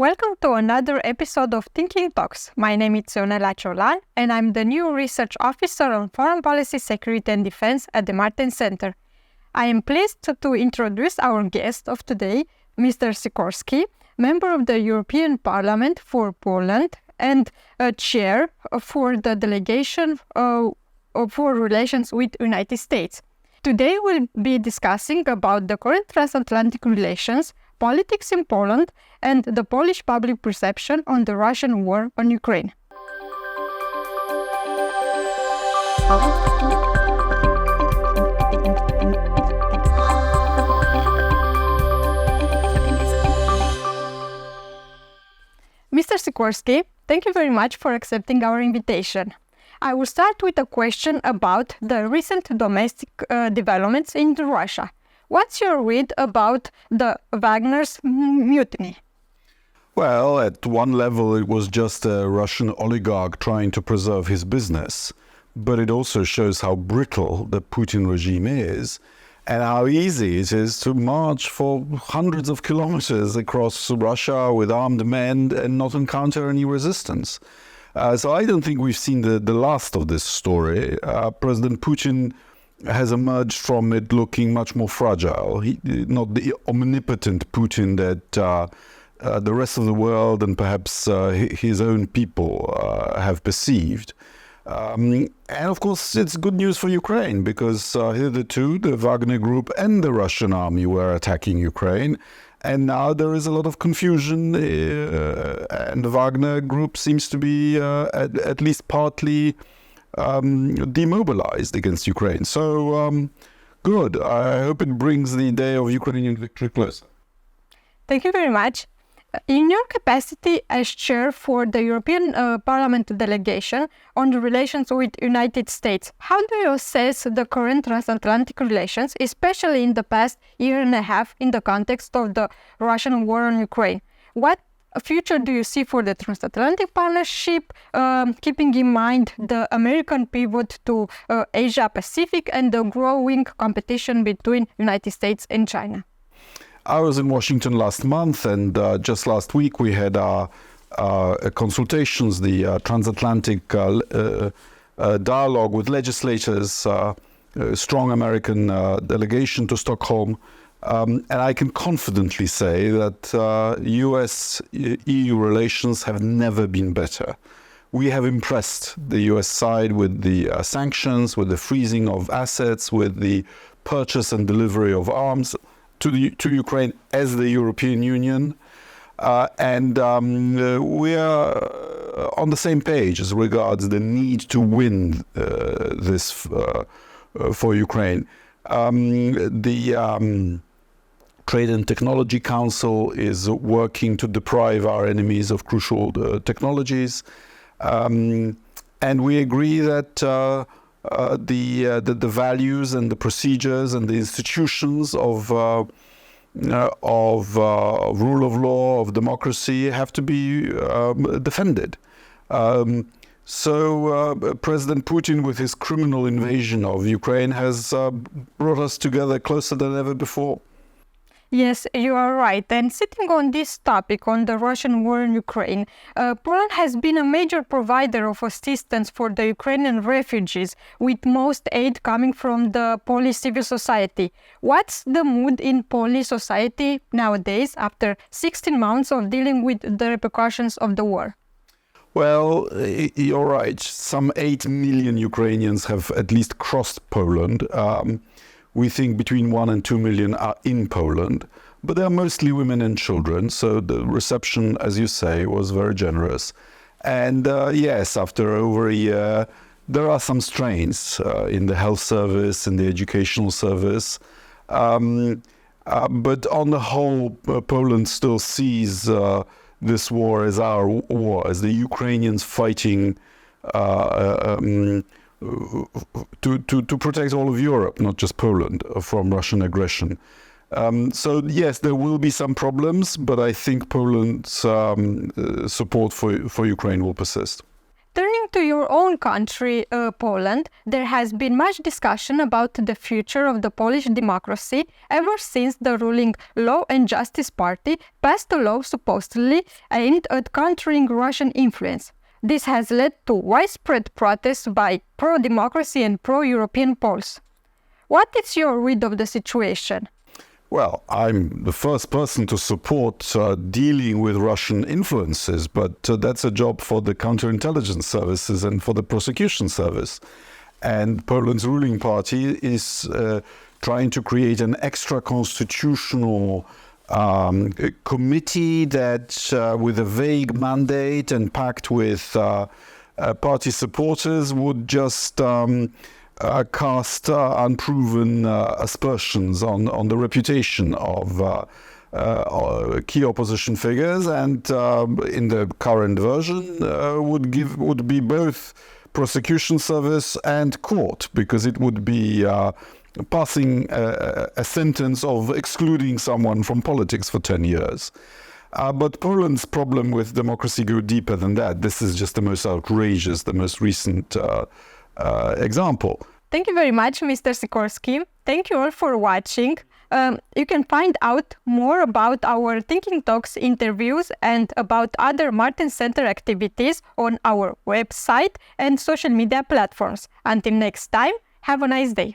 Welcome to another episode of Thinking Talks. My name is Ionela Ciolan, and I'm the new research officer on foreign policy, security and defense at the Martin Center. I am pleased to introduce our guest of today, Mr. Sikorski, member of the European Parliament for Poland and chair for the delegation for relations with the United States. Today we'll be discussing about the current transatlantic relations, politics in Poland, and the Polish public perception on the Russian war on Ukraine. Mr. Sikorski, thank you very much for accepting our invitation. I will start with a question about the recent domestic developments in Russia. What's your read about the Wagner's mutiny? Well, at one level, it was just a Russian oligarch trying to preserve his business. But it also shows how brittle the Putin regime is and how easy it is to march for hundreds of kilometers across Russia with armed men and not encounter any resistance. So I don't think we've seen the last of this story. President Putin has emerged from it looking much more fragile. Not the omnipotent Putin that the rest of the world and perhaps his own people have perceived. And of course, it's good news for Ukraine because hitherto the Wagner Group and the Russian army were attacking Ukraine. And now there is a lot of confusion and the Wagner Group seems to be at least partly demobilized against Ukraine. So good. I hope it brings the day of Ukrainian victory closer. Thank you very much. In your capacity as chair for the European Parliament delegation on the relations with the United States, how do you assess the current transatlantic relations, especially in the past year and a half in the context of the Russian war on Ukraine? What future do you see for the transatlantic partnership, keeping in mind the American pivot to Asia-Pacific and the growing competition between the United States and China? I was in Washington last month, and just last week we had our consultations, the transatlantic dialogue with legislators, strong American delegation to Stockholm. And I can confidently say that US-EU relations have never been better. We have impressed the US side with the sanctions, with the freezing of assets, with the purchase and delivery of arms to Ukraine as the European Union. And we are on the same page as regards the need to win this for Ukraine. The Trade and Technology Council is working to deprive our enemies of crucial technologies. And we agree that the values and the procedures and the institutions of rule of law, of democracy have to be defended. So President Putin, with his criminal invasion of Ukraine, has brought us together closer than ever before. Yes, you are right. And sitting on this topic, on the Russian war in Ukraine, Poland has been a major provider of assistance for the Ukrainian refugees, with most aid coming from the Polish civil society. What's the mood in Polish society nowadays after 16 months of dealing with the repercussions of the war? Well, you're right. Some 8 million Ukrainians have at least crossed Poland. We think between 1 and 2 million are in Poland, but they are mostly women and children. So the reception, as you say, was very generous. And yes, after over a year, there are some strains in the health service, in the educational service. But on the whole, Poland still sees this war as our war, as the Ukrainians fighting to protect all of Europe, not just Poland, from Russian aggression. So yes, there will be some problems, but I think Poland's support for Ukraine will persist. Turning to your own country, Poland, there has been much discussion about the future of the Polish democracy ever since the ruling Law and Justice Party passed a law supposedly aimed at countering Russian influence. This has led to widespread protests by pro-democracy and pro-European Poles. What is your read of the situation? Well, I'm the first person to support dealing with Russian influences, but that's a job for the counterintelligence services and for the prosecution service. And Poland's ruling party is trying to create an extra-constitutional committee that, with a vague mandate and packed with party supporters, would just cast unproven aspersions on the reputation of key opposition figures, and in the current version would be both prosecution service and court, because it would be passing a sentence of excluding someone from politics for 10 years. But Poland's problem with democracy go deeper than that. This is just the most outrageous, the most recent example. Thank you very much, Mr. Sikorski. Thank you all for watching. You can find out more about our Thinking Talks interviews and about other Martin Center activities on our website and social media platforms. Until next time, have a nice day.